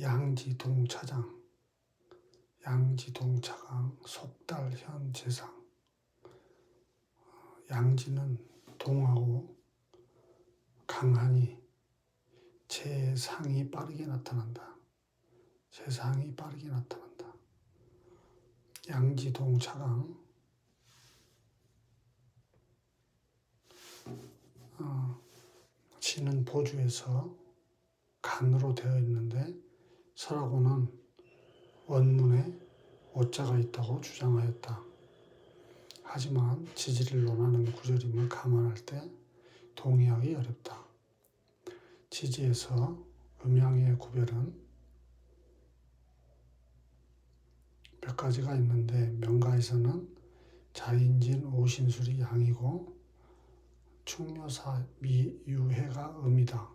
양지동차장, 양지동차강, 속달현 제상. 양지는 동하고 강하니 재상이 빠르게 나타난다. 재상이 빠르게 나타난다. 양지동차강, 지는 보주에서 간으로 되어 있는데 설하고는 원문에 오자가 있다고 주장하였다. 하지만 지지를 논하는 구절임을 감안할 때 동의하기 어렵다. 지지에서 음양의 구별은 몇 가지가 있는데 명가에서는 자인진 오신술이 양이고 충묘사 미유해가 음이다.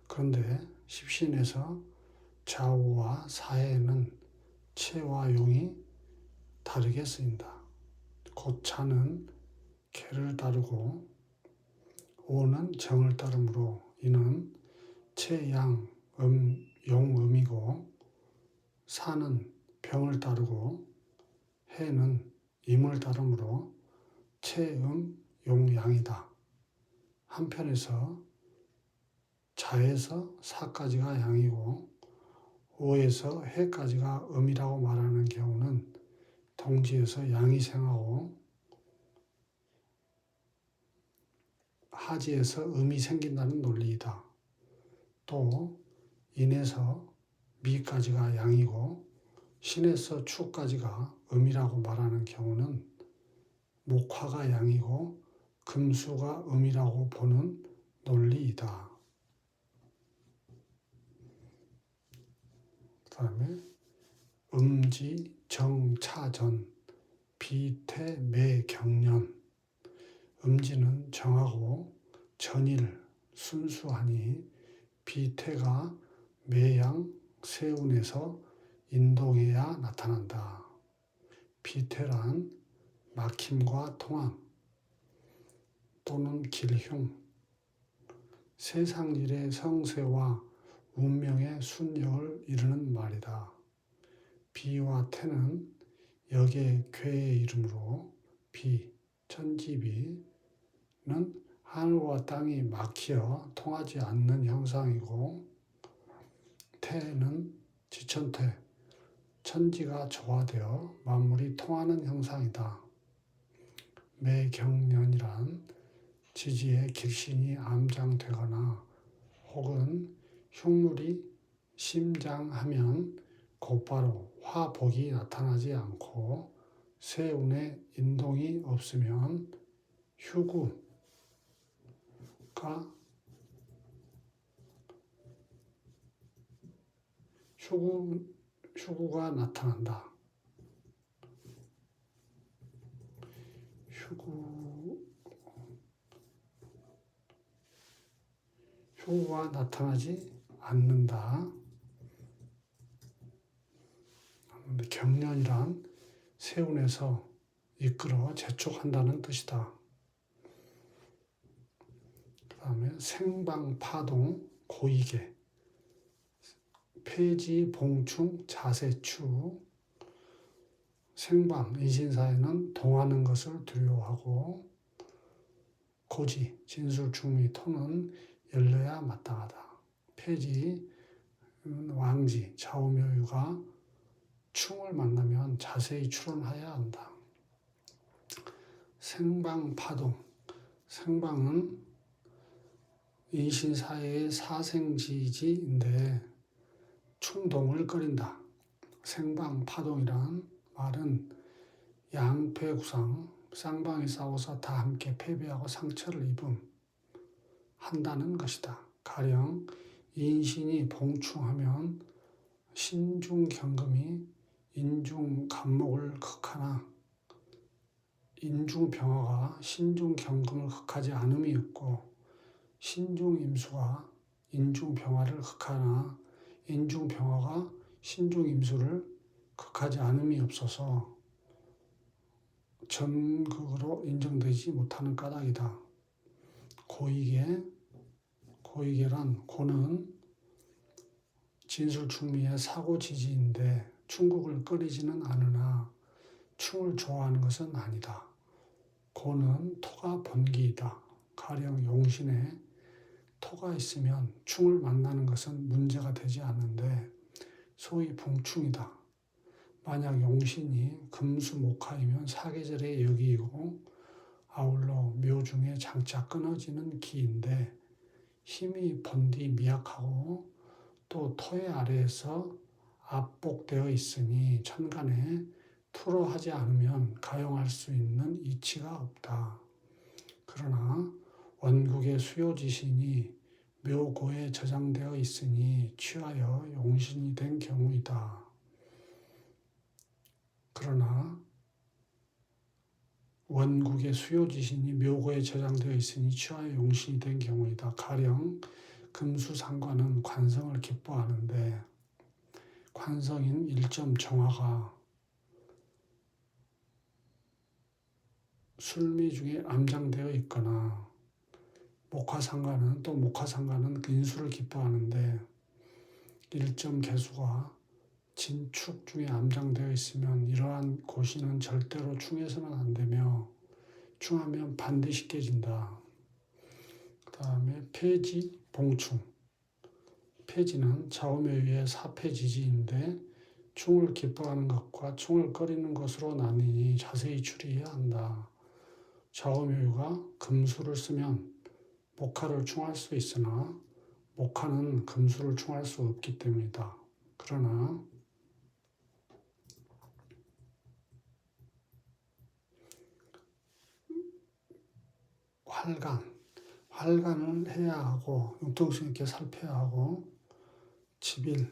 그런데 십신에서 좌우와 사해에는 체와 용이 다르게 쓰인다. 곧 자는 개를 따르고 오는 정을 따르므로 이는 체, 양, 용, 음이고 사는 병을 따르고 해는 임을 따르므로 체, 용, 양이다. 한편에서 자에서 사까지가 양이고 오에서 해까지가 음이라고 말하는 경우는 동지에서 양이 생하고 하지에서 음이 생긴다는 논리이다. 또 인에서 미까지가 양이고 신에서 추까지가 음이라고 말하는 경우는 목화가 양이고 금수가 음이라고 보는 논리이다. 그 다음에 음지, 정, 차전, 비태, 매, 경련. 음지는 정하고 전일, 순수하니 비태가 매양, 세운에서 인동해야 나타난다. 비태란 막힘과 통함 또는 길흉, 세상일의 성세와 운명의 순역을 이르는 말이다. 비와 태는 역의 괴의 이름으로 비, 천지비는 하늘과 땅이 막혀 통하지 않는 형상이고 태는 지천태, 천지가 조화되어 만물이 통하는 형상이다. 매경련이란 지지의 길신이 암장되거나 혹은 흉물이 심장하면 곧바로 화복이 나타나지 않고 세운의 인동이 없으면 휴구가 나타난다. 휴구가 나타나지 않는다. 경련이란 세운에서 이끌어 재촉한다는 뜻이다. 그 다음에 생방파동, 고이계, 폐지, 봉충, 자세추. 생방, 인신사에는 동하는 것을 두려워하고 고지, 진술, 충미, 토는 열려야 마땅하다. 폐지, 왕지, 좌우묘유가 충을 만나면 자세히 추론하여야 한다. 생방파동, 생방은 인신사회의 사생지지인데 충동을 끓인다. 생방파동이란 말은 양패구상, 쌍방이 싸워서 다 함께 패배하고 상처를 한다는 것이다. 가령 인신이 봉충하면 신중경금이 인중간목을 극하나 인중병화가 신중경금을 극하지 않음이 없고 신중임수가 인중병화를 극하나 인중병화가 신중임수를 극하지 않음이 없어서 전극으로 인정되지 못하는 까닭이다. 고이계란 고는 진술충미의 사고지지인데 충국을 끓이지는 않으나 충을 좋아하는 것은 아니다. 고는 토가 본기이다. 가령 용신에 토가 있으면 충을 만나는 것은 문제가 되지 않는데 소위 붕충이다. 만약 용신이 금수목화이면 사계절의 역이고 아울러 묘중에 장차 끊어지는 기인데 힘이 본디 미약하고 또 토의 아래에서 압복되어 있으니 천간에 투로하지 않으면 가용할 수 있는 이치가 없다. 그러나 원국의 수요지신이 묘고에 저장되어 있으니 취하여 용신이 된 경우이다. 그러나 원국의 수요지신이 묘고에 저장되어 있으니 취하여 용신이 된 경우이다. 가령 금수상관은 관성을 기뻐하는데 관성인 일점 정화가 술미 중에 암장되어 있거나 목화상관은 인수를 기뻐하는데 일점 개수가 진축 중에 암장되어 있으면 이러한 고시는 절대로 충해서는 안 되며 충하면 반드시 깨진다. 그 다음에 폐지, 봉충. 폐지는 좌우묘유의 사폐지지인데 충을 기뻐하는 것과 충을 꺼리는 것으로 나뉘니 자세히 추리해야 한다. 좌우묘유가 금수를 쓰면 목화를 충할 수 있으나 목화는 금수를 충할 수 없기 때문이다. 그러나 활간은 해야 하고 융통성 있게 살펴야 하고 지비를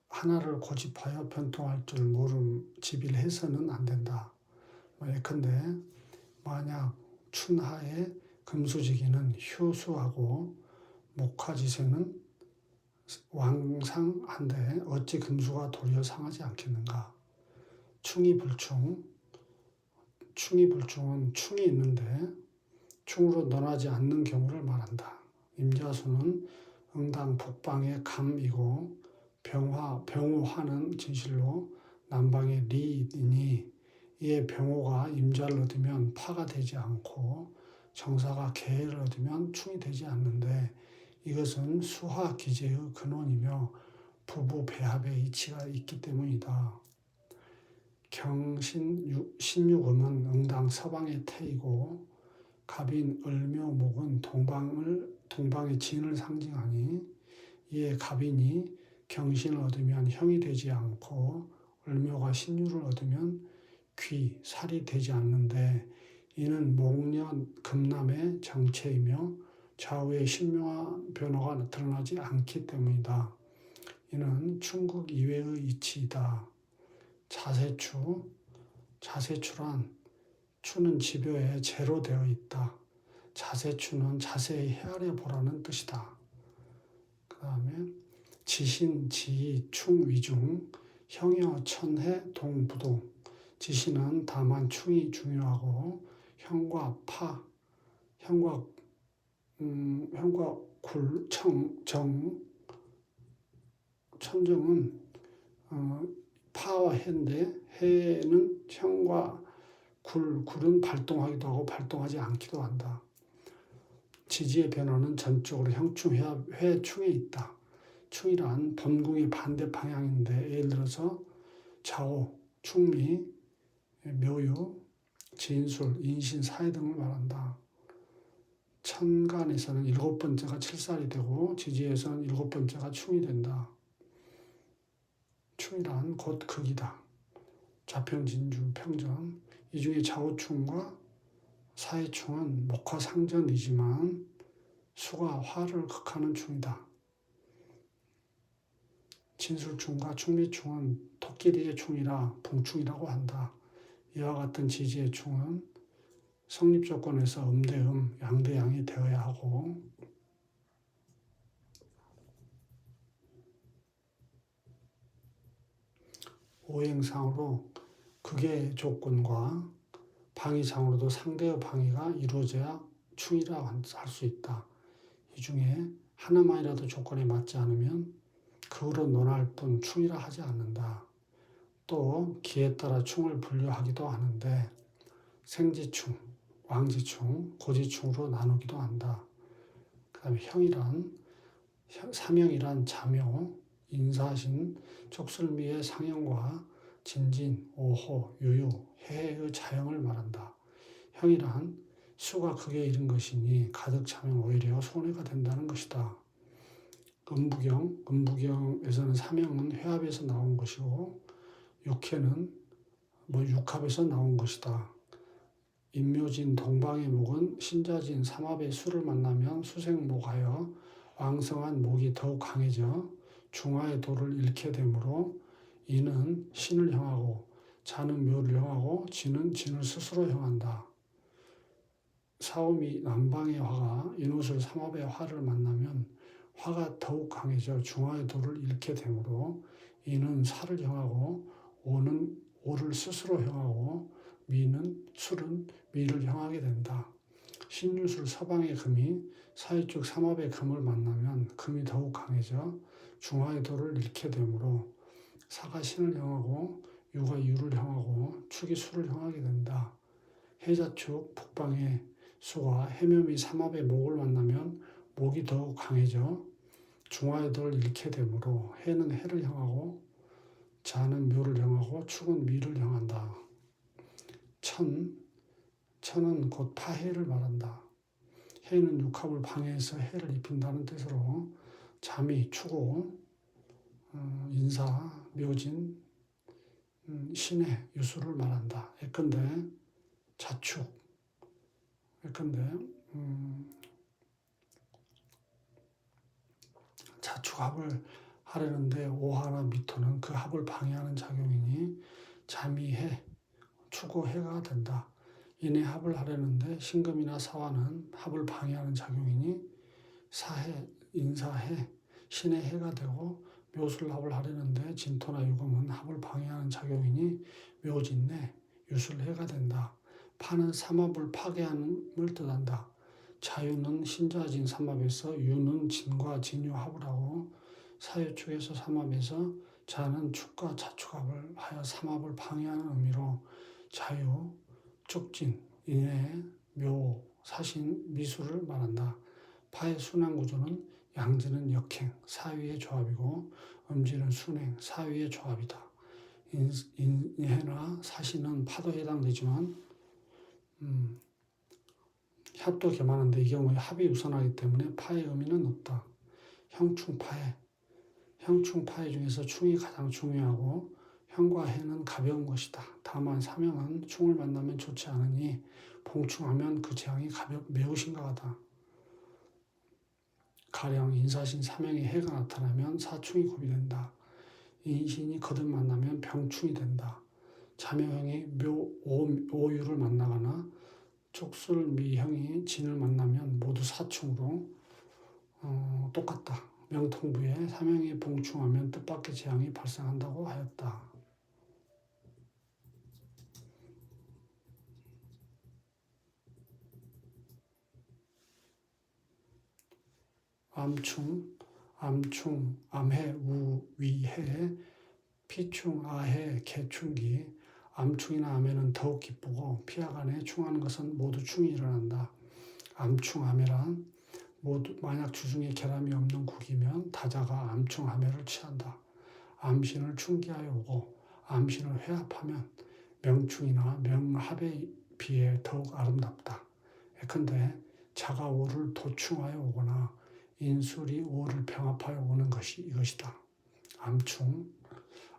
하나를 고집하여 변통할 줄 모름 지비해서는 안 된다. 예컨대 만약 춘하에 금수지기는 효수하고 목화지세는 왕상한데 어찌 금수가 도리어 상하지 않겠는가. 충이불충은 충이 있는데 충으로 논하지 않는 경우를 말한다. 임자수는 응당 북방의 감이고 병호화는 진실로 남방의 리이니 이에 병호가 임자를 얻으면 파가 되지 않고 정사가 개를 얻으면 충이 되지 않는데 이것은 수화 기제의 근원이며 부부 배합의 이치가 있기 때문이다. 신육음은 응당 서방의 태이고 갑인 을묘목은 동방의 진을 상징하니 이에 갑인이 경신을 얻으면 형이 되지 않고 을묘가 신유를 얻으면 살이 되지 않는데 이는 목련 금남의 정체이며 좌우의 신묘한 변화가 드러나지 않기 때문이다. 이는 충국 이외의 이치이다. 자세추란 추는 지묘에 재로 되어 있다. 자세추는 자세히 헤아려 보라는 뜻이다. 그 다음에 지신, 지희, 충, 위중, 형여, 천해, 동부동. 지신은 다만 충이 중요하고 형과 파, 형과 굴, 천정은 파와 해인데 해는 형과 굴은 발동하기도 하고 발동하지 않기도 한다. 지지의 변화는 전적으로 형충, 회충에 있다. 충이란 본궁의 반대 방향인데 예를 들어서 좌우, 충미, 묘유, 진술, 인신, 사해 등을 말한다. 천간에서는 7번째가 칠살이 되고 지지에서는 7번째가 충이 된다. 충이란 곧 극이다. 좌평진주, 평전. 이 중에 좌우충과 사해충은 목화상전이지만 수가 화를 극하는 충이다. 진술충과 충미충은 토끼리의 충이라 붕충이라고 한다. 이와 같은 지지의 충은 성립조건에서 음대음, 양대양이 되어야 하고 오행상으로 극의 조건과 방위상으로도 상대의 방위가 이루어져야 충이라 할 수 있다. 이 중에 하나만이라도 조건에 맞지 않으면 그로 논할 뿐 충이라 하지 않는다. 또 기에 따라 충을 분류하기도 하는데 생지충, 왕지충, 고지충으로 나누기도 한다. 그 다음에 사명이란 자묘, 인사신, 족술미의 상형과 진진, 오호, 유유, 해의 자형을 말한다. 형이란 수가 극에 이른 것이니 가득 차면 오히려 손해가 된다는 것이다. 음부경에서는 사명은 회합에서 나온 것이고 육해는 육합에서 나온 것이다. 인묘진 동방의 목은 신자진 삼합의 수를 만나면 수생목하여 왕성한 목이 더욱 강해져 중화의 도를 잃게 되므로 이는 신을 향하고 자는 묘를 향하고 진은 진을 스스로 향한다. 사오미 남방의 화가 인옷을 삼합의 화를 만나면 화가 더욱 강해져 중화의 도를 잃게 되므로 이는 사를 향하고 오는 오를 스스로 향하고 술은 미를 향하게 된다. 신유술 서방의 금이 사이쪽 삼합의 금을 만나면 금이 더욱 강해져 중화의 도를 잃게 되므로 사가 신을 향하고 유가 유를 향하고 축이 수를 향하게 된다. 해자축 북방의 수가 해묘미 삼합의 목을 만나면 목이 더욱 강해져 중화의 도를 잃게 되므로 해는 해를 향하고 자는 묘를 향하고 축은 미를 향한다. 천은 곧 파해를 말한다. 해는 육합을 방해해서 해를 입힌다는 뜻으로 잠이 추고 인사, 묘진, 신의 유수를 말한다. 예컨대 자축합을 하려는데 오화나 미토는 그 합을 방해하는 작용이니 잠이 해, 추고 해가 된다. 인의 합을 하려는데 신금이나 사화는 합을 방해하는 작용이니 사해, 인사해, 신의 해가 되고 묘술합을 하려는데 진토나 유금은 합을 방해하는 작용이니 묘진내, 유술해가 된다. 파는 삼합을 파괴함을 뜻한다. 자유는 신자진 삼합에서 유는 진과 진유합을 하고 사유축에서 삼합에서 자는 축과 자축합을 하여 삼합을 방해하는 의미로 자유, 축진, 인해, 묘, 사신, 미수를 말한다. 파의 순환구조는 양지는 역행, 사위의 조합이고 음지는 순행, 사위의 조합이다. 인해나 사신은 파도에 해당되지만 합도 개만한데 이 경우에 합이 우선하기 때문에 파의 의미는 없다. 형충파해 중에서 충이 가장 중요하고 형과 해는 가벼운 것이다. 다만 사명은 충을 만나면 좋지 않으니 봉충하면 그 재앙이 매우 심각하다. 가령 인사신 사명에 해가 나타나면 사충이 고비된다. 인신이 거듭 만나면 병충이 된다. 자묘형이 오유를 만나거나 족술미형이 진을 만나면 모두 사충으로 똑같다. 명통부에 사명이 봉충하면 뜻밖의 재앙이 발생한다고 하였다. 암충, 암해, 위해, 피충, 아해, 개충기. 암충이나 암해는 더욱 기쁘고 피하간에 충하는 것은 모두 충이 일어난다. 암충, 암해란 모두 만약 주중에 결함이 없는 국이면 다자가 암충, 암해를 취한다. 암신을 충기하여 오고 암신을 회합하면 명충이나 명합에 비해 더욱 아름답다. 예컨대 자가 오를 도충하여 오거나 인술이 오를 병합하여 오는 것이 이것이다.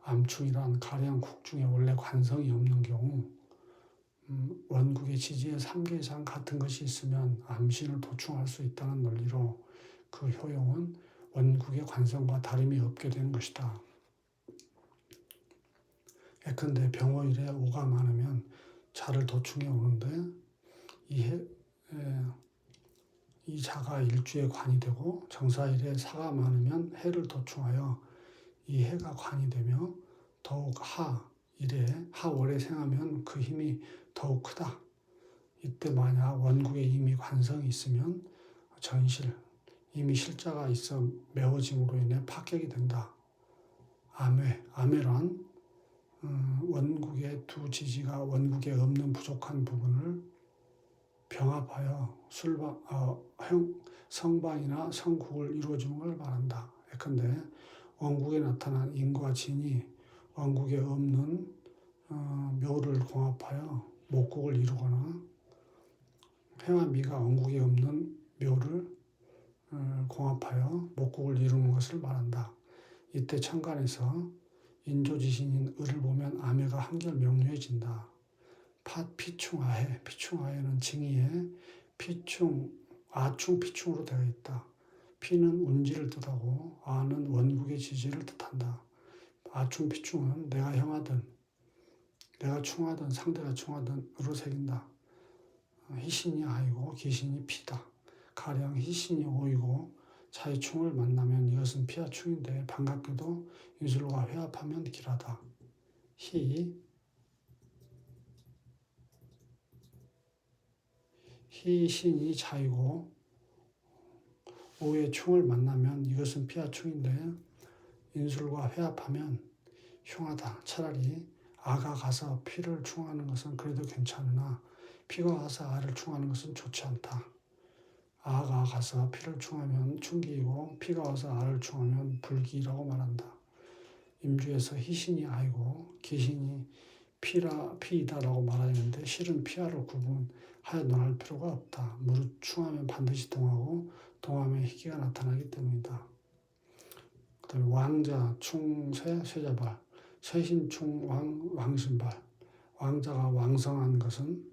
암충이란 가령 국중에 원래 관성이 없는 경우 원국의 지지에 3개 이상 같은 것이 있으면 암신을 도충할 수 있다는 논리로 그 효용은 원국의 관성과 다름이 없게 되는 것이다. 예컨대 병호일에 오가 많으면 자를 도충해 오는데 이 자가 일주에 관이 되고 정사일에 사가 많으면 해를 도충하여 이 해가 관이 되며 더욱 하월에 생하면 그 힘이 더욱 크다. 이때 만약 원국에 이미 관성이 있으면 전실, 이미 실자가 있어 메워짐으로 인해 파격이 된다. 암회란 원국의 두 지지가 원국에 없는 부족한 부분을 병합하여 성방이나 성국을 이루어주는 걸 말한다. 예컨대 원국에 나타난 인과 진이 원국에 없는 묘를 공합하여 목국을 이루거나 해와 미가 원국에 없는 묘를 공합하여 목국을 이루는 것을 말한다. 이때 천간에서 인조지신인 을을 보면 암해가 한결 명료해진다. 피충아해는 징이에 아충 피충으로 되어 있다. 피는 운지를 뜻하고 아는 원국의 지지를 뜻한다. 아충 피충은 내가 형하든 내가 충하든 상대가 충하든 으로 새긴다. 희신이 아이고 기신이 피다. 가령 희신이 오이고 자의 충을 만나면 이것은 피와 충인데 반갑게도 인술과 회합하면 길하다. 희신이 자이고 오의 충을 만나면 이것은 피와 충인데 인술과 회합하면 흉하다. 차라리 아가 가서 피를 충하는 것은 그래도 괜찮으나 피가 가서 아를 충하는 것은 좋지 않다. 아가 가서 피를 충하면 충기이고 피가 와서 아를 충하면 불기라고 말한다. 임주에서 희신이 아이고 기신이 피이다라고 말하는데 실은 피아를 구분하여 논할 필요가 없다. 무릇 충하면 반드시 동하고 동하면 희기가 나타나기 때문이다. 그다음에 왕자, 충쇠, 쇠자발, 쇠신충, 왕신발. 왕자가 왕성한 것은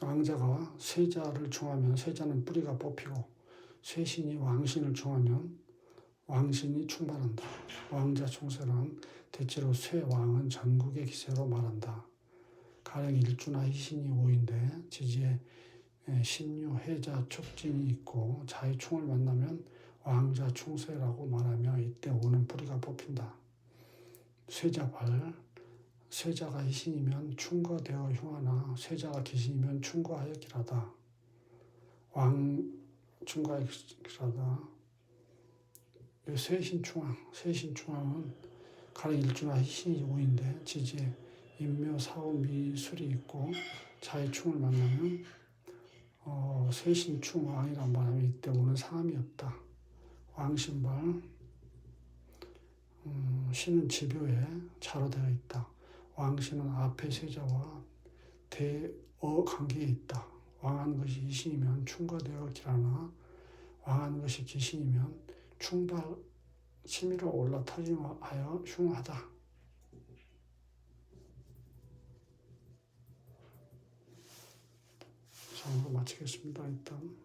왕자가 쇠자를 충하면 쇠자는 뿌리가 뽑히고 쇠신이 왕신을 충하면 왕신이 충만한다. 왕자 충쇠란 대체로 쇠왕은 전국의 기세로 말한다. 가령 일주나 희신이 오인데 지지에 신유, 해자, 촉진이 있고 자의 충을 만나면 왕자 충쇠라고 말하며 이때 오는 뿌리가 뽑힌다. 쇠자발, 쇠자가 희신이면 충거되어 흉하나 쇠자가 기신이면 충거하여 길하다. 충거하여 길하다. 쇠신충왕은 가령 일주나 희신이 오인데 지지에 인묘, 사오, 미술이 있고 자의 충을 만나면 쇠신충왕이란 말하면 이때 오는 상함이 없다. 왕신발, 신은 지묘에 자로 되어 있다. 왕신은 앞의 세자와 대어 관계에 있다. 왕한 것이 이신이면 충거되어 길하나 왕한 것이 기신이면 충발 치밀어 올라 터짐하여 흉하다. 이상으로 마치겠습니다. 일단.